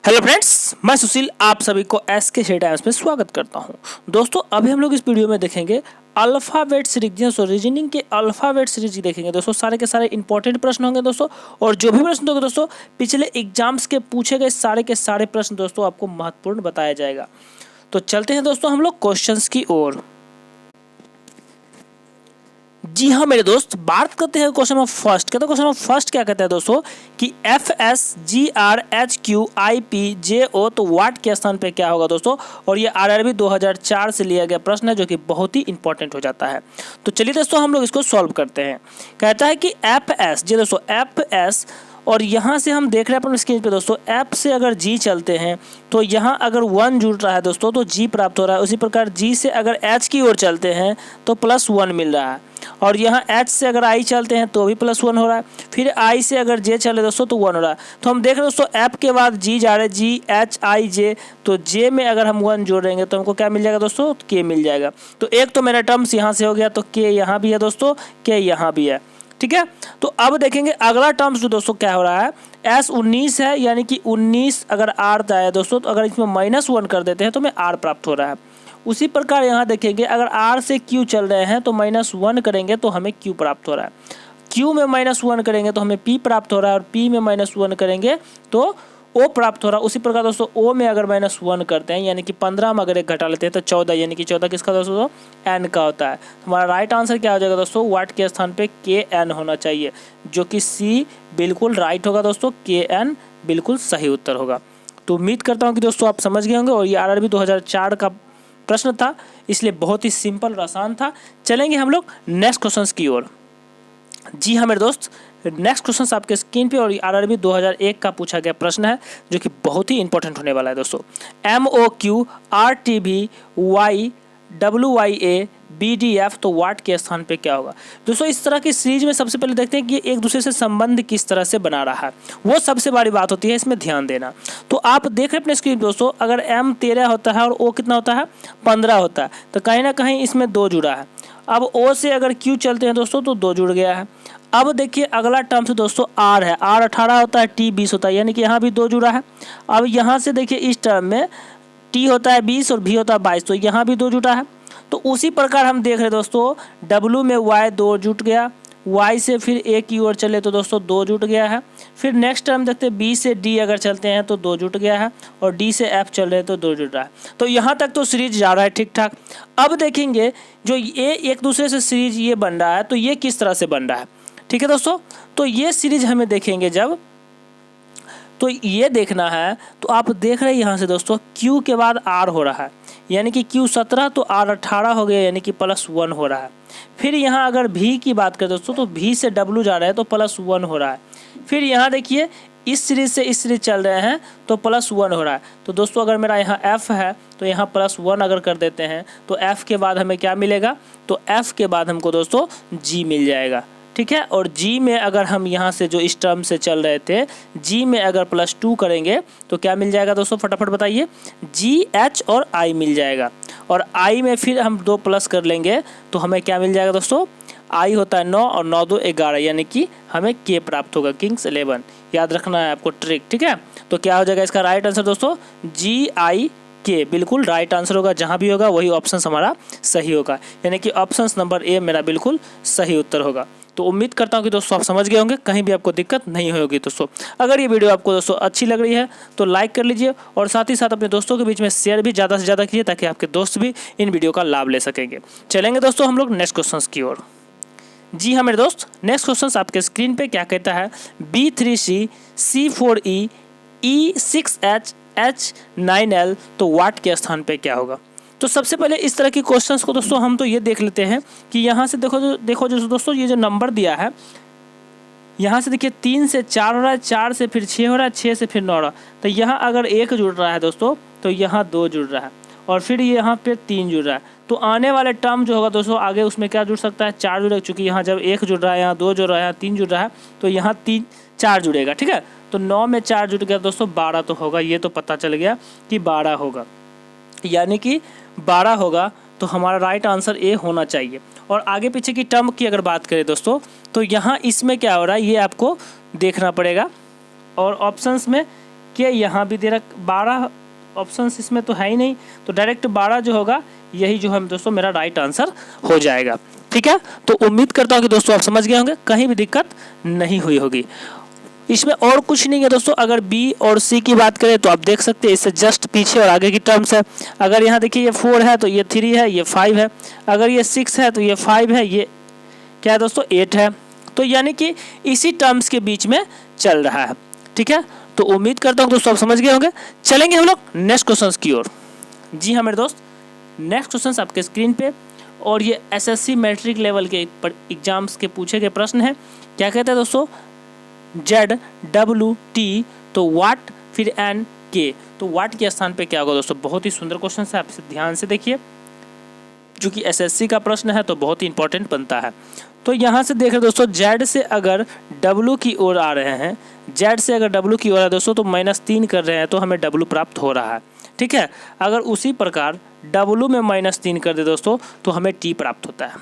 Hello friends, मैं सुशील आप सभी को एसके शेड टाइम्स में स्वागत करता हूं। दोस्तों अभी हम लोग इस वीडियो में देखेंगे अल्फ़ाबेट सीरीज और रीजनिंग के अल्फ़ाबेट सीरीज देखेंगे दोस्तों। सारे के सारे इंपॉर्टेंट प्रश्न होंगे दोस्तों, और जो भी प्रश्न होंगे दोस्तों पिछले एग्जाम्स के पूछे गए सारे के सारे प्रश्न दोस्तों आपको महत्वपूर्ण बताया जाएगा। तो चलते हैं दोस्तों हम लोग क्वेश्चंस की ओर। जी हाँ मेरे दोस्त, बात करते हैं क्वेश्चन ऑफ फर्स्ट। कहते हैं क्वेश्चन ऑफ फर्स्ट क्या कहता है दोस्तों कि FSGRHQIPJO तो वाट के स्थान पे क्या होगा दोस्तों। और ये RRB 2004 से लिया गया प्रश्न है जो कि बहुत ही इंपॉर्टेंट हो जाता है। तो चलिए दोस्तों हम लोग इसको सॉल्व करते हैं। कहता है कि FS, जी दोस्तों FS, और यहाँ से हम देख रहे हैं अपने स्क्रीन पे दोस्तों F से अगर G चलते हैं तो यहाँ अगर 1 जुड़ रहा है दोस्तों तो G प्राप्त हो रहा है। उसी प्रकार G से अगर H की ओर चलते हैं तो +1 मिल रहा है, और यहाँ H से अगर I चलते हैं तो भी +1 हो रहा है। फिर I से अगर J चले दोस्तों तो 1 हो रहा है। तो हम देख रहे हैं दोस्तों F के बाद G जा रहे हैं, GHIJ, तो J में अगर हम 1 जोड़ेंगे तो हमको क्या मिल जाएगा दोस्तों, K मिल जाएगा। तो एक तो मेरा टर्म्स यहाँ से हो गया, तो K यहाँ भी है दोस्तों, K यहाँ भी है, ठीक है। तो अब देखेंगे अगला टर्म्स जो दोस्तों क्या हो रहा है, S19 है, यानी कि 19 अगर R आया दोस्तों तो अगर इसमें -1 कर देते हैं तो हमें R प्राप्त हो रहा है। उसी प्रकार यहाँ देखेंगे अगर R से Q चल रहे हैं तो -1 करेंगे तो हमें Q प्राप्त हो रहा है। Q में -1 करेंगे तो हमें P प्राप्त हो रहा है, और P में -1 करेंगे तो O प्राप्त हो रहा है। उसी प्रकार दोस्तों O में अगर -1 करते हैं यानी कि 15 में अगर एक घटा लेते हैं तो 14, यानी कि 14 किसका दोस्तों, N का होता है। हमारा राइट आंसर क्या हो जाएगा दोस्तों, वाट के स्थान पे KN होना चाहिए, जो कि C बिल्कुल राइट होगा दोस्तों। KN बिल्कुल सही उत्तर होगा। तो उम्मीद करता हूँ कि दोस्तों आप समझ गए होंगे, और ये RRB 2004 का प्रश्न था, इसलिए बहुत ही सिंपल और आसान था। चलेंगे हम लोग नेक्स्ट क्वेश्चंस की ओर। जी हाँ मेरे दोस्त, नेक्स्ट क्वेश्चन आपके स्क्रीन पे, और RRB 2001 का पूछा गया प्रश्न है जो कि बहुत ही इंपॉर्टेंट होने वाला है दोस्तों। MOQ RTB YWYA BDF तो वाट के स्थान पे क्या होगा दोस्तों। इस तरह की सीरीज में सबसे पहले देखते हैं कि एक दूसरे से संबंध किस तरह से बना रहा है, वो सबसे बड़ी बात होती है, इसमें ध्यान देना। तो आप देख रहे हैं अपने स्क्रीन दोस्तों, अगर M 13 होता है और O कितना होता है 15 होता है, तो कहीं ना कहीं इसमें 2 जुड़ा है। अब O से अगर Q चलते हैं दोस्तों तो 2 जुड़ गया है। अब देखिए अगला टर्म से दोस्तों R है, R 18 होता है, T 20 होता है, यानी कि यहाँ भी 2 जुड़ा है। अब यहाँ से देखिए इस टर्म में T होता है 20 और V होता है 22, तो यहाँ भी 2 जुड़ा है। तो उसी प्रकार हम देख रहे हैं दोस्तों W में Y 2 जुट गया, Y से फिर A की ओर चले तो दोस्तों 2 जुट गया है। फिर नेक्स्ट टर्म देखते हैं B से D अगर चलते हैं तो 2 जुट गया है, और D से F चल रहे हैं तो 2 जुट रहा है। तो यहाँ तक तो सीरीज जा रहा है ठीक ठाक। अब देखेंगे जो ये एक दूसरे से सीरीज ये बन रहा है तो ये किस तरह से बन रहा है, ठीक है दोस्तों। तो ये सीरीज हमें देखेंगे जब, तो ये देखना है। तो आप देख रहे हैं यहाँ से दोस्तों Q के बाद R हो रहा है, यानी कि Q 17 तो R 18 हो गया, यानी कि +1 हो रहा है। फिर यहाँ अगर V की बात करें दोस्तों तो V से W जा रहा है तो +1 हो रहा है। फिर यहाँ देखिए इस सीरीज से इस सीरीज चल रहे हैं तो +1 हो रहा है। तो दोस्तों अगर मेरा यहाँ F है तो यहाँ +1 अगर कर देते हैं तो F के बाद हमें क्या मिलेगा, तो F के बाद हमको दोस्तों G मिल जाएगा, ठीक है। और G में अगर हम यहाँ से जो इस टर्म से चल रहे थे G में अगर +2 करेंगे तो क्या मिल जाएगा दोस्तों, फटाफट बताइए, G H और I मिल जाएगा। और I में फिर हम 2 प्लस कर लेंगे तो हमें क्या मिल जाएगा दोस्तों, I होता है 9 और 9 2 11, यानी कि हमें K प्राप्त होगा, किंग्स 11। याद रखना है आपको ट्रिक, ठीक है। तो क्या हो जाएगा इसका राइट आंसर दोस्तों, GIK बिल्कुल राइट आंसर होगा। जहाँ भी होगा वही ऑप्शन हमारा सही होगा, यानी कि ऑप्शन नंबर A मेरा बिल्कुल सही उत्तर होगा। तो उम्मीद करता हूँ कि दोस्तों आप समझ गए होंगे, कहीं भी आपको दिक्कत नहीं होगी दोस्तों। अगर ये वीडियो आपको दोस्तों अच्छी लग रही है तो लाइक कर लीजिए, और साथ ही साथ अपने दोस्तों के बीच में शेयर भी ज़्यादा से ज़्यादा कीजिए, ताकि आपके दोस्त भी इन वीडियो का लाभ ले सकेंगे। चलेंगे दोस्तों हम लोग नेक्स्ट क्वेश्चन की ओर। जी हाँ मेरे दोस्त, नेक्स्ट क्वेश्चन आपके स्क्रीन पे क्या कहता है, B3C C4E E6H H9L तो वाट के स्थान पे क्या होगा। तो सबसे पहले इस तरह की क्वेश्चंस को दोस्तों हम तो ये देख लेते हैं कि यहाँ से देखो जो दोस्तों ये जो नंबर दिया है, यहाँ से देखिए 3 से 4 हो रहा है, 4 से फिर 6 हो रहा है, 6 से फिर 9 हो रहा है। तो यहाँ अगर 1 जुड़ रहा है दोस्तों तो यहाँ 2 जुड़ रहा है, और फिर यहाँ पे 3 जुड़ रहा है। तो आने वाले टर्म जो होगा दोस्तों आगे उसमें क्या जुड़ सकता है, 4 जुड़ेगा, चूँकि यहाँ जब 1 जुड़ रहा है, यहाँ 2 जुड़ रहा है, यहाँ 3 जुड़ रहा है, तो यहाँ 4 जुड़ेगा, ठीक है। तो 9 में 4 जुड़ गया दोस्तों 12 तो होगा, ये तो पता चल गया कि 12 होगा, यानी कि 12 होगा। तो हमारा राइट आंसर ए होना चाहिए। और आगे पीछे की टर्म की अगर बात करें दोस्तों तो यहाँ इसमें क्या हो रहा है ये आपको देखना पड़ेगा। और ऑप्शंस में के यहाँ भी दे रखा 12 ऑप्शंस इसमें तो है ही नहीं, तो डायरेक्ट 12 जो होगा यही जो है दोस्तों मेरा राइट आंसर हो जाएगा। ठीक है, तो उम्मीद करता हूँ कि दोस्तों आप समझ गए होंगे, कहीं भी दिक्कत नहीं हुई होगी। इसमें और कुछ नहीं है दोस्तों। अगर बी और सी की बात करें तो आप देख सकते हैं इससे जस्ट पीछे और आगे की टर्म्स है। अगर यहाँ देखिए ये 4 है तो ये 3 है, ये 5 है। अगर ये 6 है तो ये 5 है, ये क्या है दोस्तों 8 है। तो यानी कि इसी टर्म्स के बीच में चल रहा है। ठीक है, तो उम्मीद करता हूँ दोस्तों आप समझ गए होंगे। चलेंगे हम लोग नेक्स्ट क्वेश्चन की ओर। जी हाँ मेरे दोस्त, नेक्स्ट क्वेश्चन आपके स्क्रीन पे, और ये एसएससी मैट्रिक लेवल के एग्जाम्स के पूछे गए प्रश्न है। क्या कहते हैं दोस्तों, ZWT तो वाट फिर एन के, तो वाट के स्थान पे क्या होगा दोस्तों। बहुत ही सुंदर क्वेश्चन है, आप इसे ध्यान से देखिए, जो कि एसएससी का प्रश्न है तो बहुत ही इंपॉर्टेंट बनता है। तो यहाँ से देख रहे दोस्तों, Z से अगर W की ओर आ रहे हैं, Z से अगर W की ओर आ रहे दोस्तों तो -3 कर रहे हैं तो हमें W प्राप्त हो रहा है। ठीक है, अगर उसी प्रकार W में -3 कर दे दोस्तों तो हमें T प्राप्त होता है,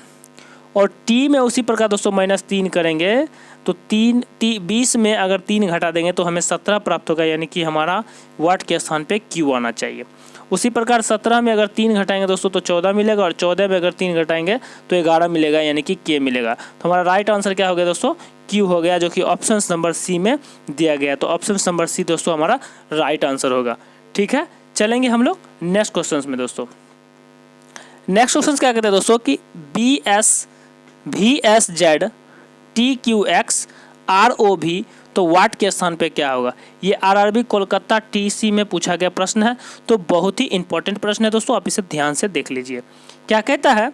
और T में उसी प्रकार दोस्तों -3 करेंगे तो 20 में अगर 3 घटा देंगे तो हमें 17 प्राप्त होगा, यानी कि हमारा वाट के स्थान पे Q आना चाहिए। उसी प्रकार 17 में अगर 3 घटाएंगे दोस्तों तो 14 मिलेगा, और 14 में अगर 3 घटाएंगे तो 11 मिलेगा, यानी कि K मिलेगा। तो हमारा राइट आंसर क्या हो गया दोस्तों, Q हो गया, जो कि ऑप्शन नंबर सी में दिया गया। तो ऑप्शन नंबर सी दोस्तों हमारा राइट आंसर होगा। ठीक है, चलेंगे हम लोग नेक्स्ट क्वेश्चन में दोस्तों। नेक्स्ट क्वेश्चन क्या कहते हैं दोस्तों कि VSZ TQX ROV तो वाट के स्थान पे क्या होगा। ये RRB कोलकाता TC में पूछा गया प्रश्न है, तो बहुत ही इंपॉर्टेंट प्रश्न है दोस्तों, आप इसे ध्यान से देख लीजिए। क्या कहता है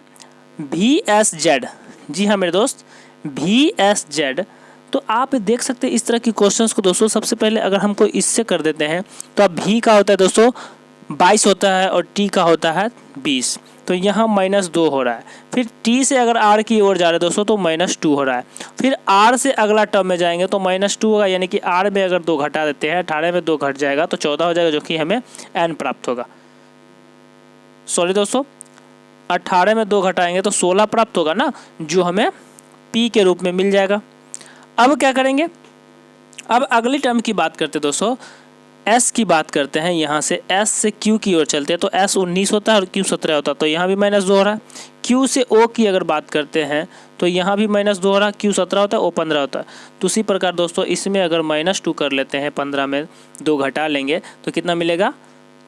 VSZ, जी हाँ मेरे दोस्त VSZ, तो आप देख सकते हैं इस तरह की क्वेश्चंस को दोस्तों। सबसे पहले अगर हमको इससे कर देते हैं तो अब V का होता है दोस्तों 22 होता है और T का होता है 20, तो यहाँ -2 हो रहा है। फिर T से अगर R की ओर जा रहे हैं दोस्तों तो -2 हो रहा है। फिर R से अगला टर्म में जाएंगे तो -2 होगा, यानी कि R में अगर 2 घटा देते हैं, 18 में 2 घट जाएगा तो 14 हो जाएगा, जो कि हमें N प्राप्त होगा। सॉरी दोस्तों, 18 में 2 घटाएंगे तो 16 प्राप्त होगा ना, जो हमें P के रूप में मिल जाएगा। अब क्या करेंगे, अब अगली टर्म की बात करते दोस्तों, S की बात करते हैं। यहाँ से S से Q की ओर चलते हैं तो S 19 होता है और Q 17 होता है, तो यहाँ भी -2 हो रहा है। Q से O की अगर बात करते हैं तो यहाँ भी -2 हो रहा है, Q 17 होता है, O 15 होता है। तो उसी प्रकार दोस्तों इसमें अगर -2 कर लेते हैं, 15 में 2 घटा लेंगे तो कितना मिलेगा,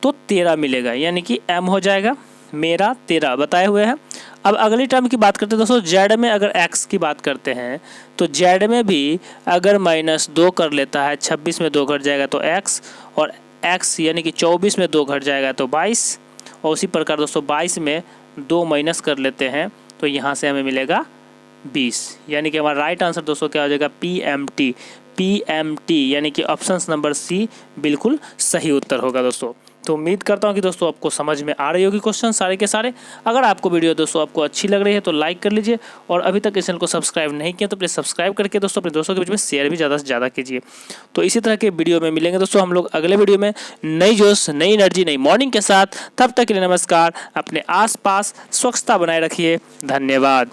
तो 13 मिलेगा, यानी कि M हो जाएगा मेरा 13 बताए हुए हैं। अब अगली टर्म की बात करते हैं दोस्तों, Z में अगर X की बात करते हैं तो Z में भी अगर -2 कर लेता है, 26 में 2 घट जाएगा तो X, और X यानी कि 24 में 2 घट जाएगा तो 22, और उसी प्रकार दोस्तों 22 में 2 माइनस कर लेते हैं तो यहाँ से हमें मिलेगा 20, यानी कि हमारा राइट आंसर दोस्तों क्या हो जाएगा PMT, यानी कि ऑप्शन नंबर सी बिल्कुल सही उत्तर होगा दोस्तों। तो उम्मीद करता हूँ कि दोस्तों आपको समझ में आ रही होगी क्वेश्चन सारे के सारे। अगर आपको वीडियो दोस्तों आपको अच्छी लग रही है तो लाइक कर लीजिए, और अभी तक इस चैनल को सब्सक्राइब नहीं किया तो प्लीज़ सब्सक्राइब करके दोस्तों अपने दोस्तों के बीच में शेयर भी ज़्यादा से ज़्यादा कीजिए। तो इसी तरह के वीडियो में मिलेंगे दोस्तों हम लोग अगले वीडियो में, नई जोश नई एनर्जी नई मॉर्निंग के साथ। तब तक के लिए नमस्कार, अपने आसपास स्वच्छता बनाए रखिए, धन्यवाद।